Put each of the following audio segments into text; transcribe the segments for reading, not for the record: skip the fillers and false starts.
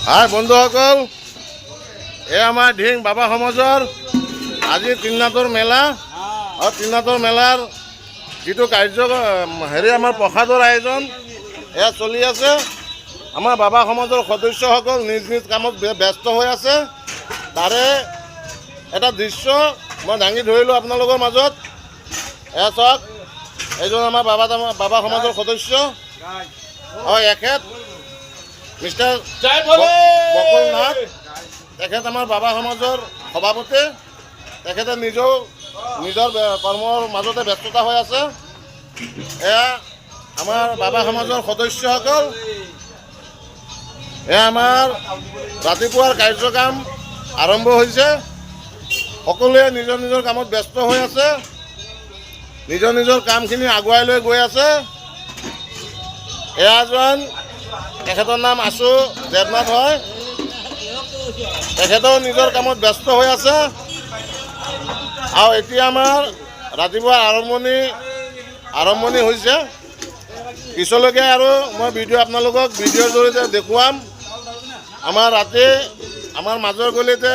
হাই বন্ধুসকল, এই আমাৰ ঢিং বাবা সমাজৰ আজি তিনিনাথৰ মেলা আৰু তিনিনাথৰ মেলাৰ যিটো আমাৰ প্ৰসাদৰ আয়োজন এয়া চলি আছে। আমাৰ বাবা সমাজৰ সদস্যসকল নিজ নিজ কামত ব্যস্ত হৈ আছে। তাৰে এটা দৃশ্য মই দাঙি ধৰিলোঁ আপোনালোকৰ মাজত। এয়া চাওক, এইজন আমাৰ বাবা সমাজৰ সদস্য হয়, এখেত মিষ্টাৰ বকুল নাথ। তেখেত আমাৰ বাবা সমাজৰ সভাপতি। তেখেতে নিজৰ কৰ্মৰ মাজতে ব্যস্ততা হৈ আছে। এয়া আমাৰ বাবা সমাজৰ সদস্যসকল। এয়া আমাৰ ৰাতিপুৱাৰ কাৰ্যকাম আৰম্ভ হৈছে। সকলোৱে নিজৰ নিজৰ কামত ব্যস্ত হৈ আছে, নিজৰ নিজৰ কামখিনি আগুৱাই লৈ গৈ আছে। এয়াজন তেখেতৰ নাম আশু দেৱনাথ হয়। তেখেতেও নিজৰ কামত ব্যস্ত হৈ আছে। আৰু এতিয়া আমাৰ ৰাতিপুৱা আৰম্ভণি হৈছে। পিছলৈকে আৰু মই আপোনালোকক ভিডিঅ'ৰ জৰিয়তে দেখুৱাম। আমাৰ ৰাতি আমাৰ মাজৰ গলিতে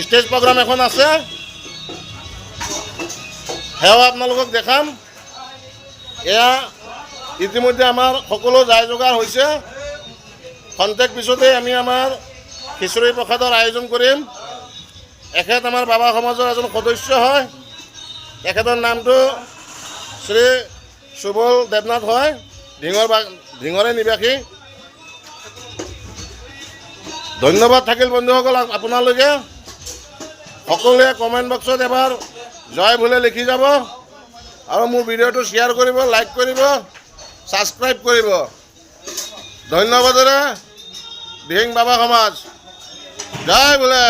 ষ্টেজ প্ৰগ্ৰাম এখন আছে, সেয়াও আপোনালোকক দেখাম। এয়া ইতিমধ্যে আমাৰ সকলো যাই যোগাৰ হৈছে। খন্তেক পিছতে আমি আমাৰ খিচিৰি প্ৰসাদৰ আয়োজন কৰিম। এখেত আমাৰ বাবা সমাজৰ এজন সদস্য হয়। তেখেতৰ নামটো শ্ৰী সুবল দেৱনাথ হয়, ঢিঙৰে নিবাসী। ধন্যবাদ থাকিল বন্ধুসকল আপোনালোকে সকলোৱে কমেণ্ট বক্সত এবাৰ জয় ভোলে লিখি যাব আৰু মোৰ ভিডিঅ'টো শ্বেয়াৰ কৰিব, লাইক কৰিব, ছাবস্ক্ৰাইব কৰিব। ধন্যবাদেৰে ঢিং বাবা সমাজ, জয় ভোলে।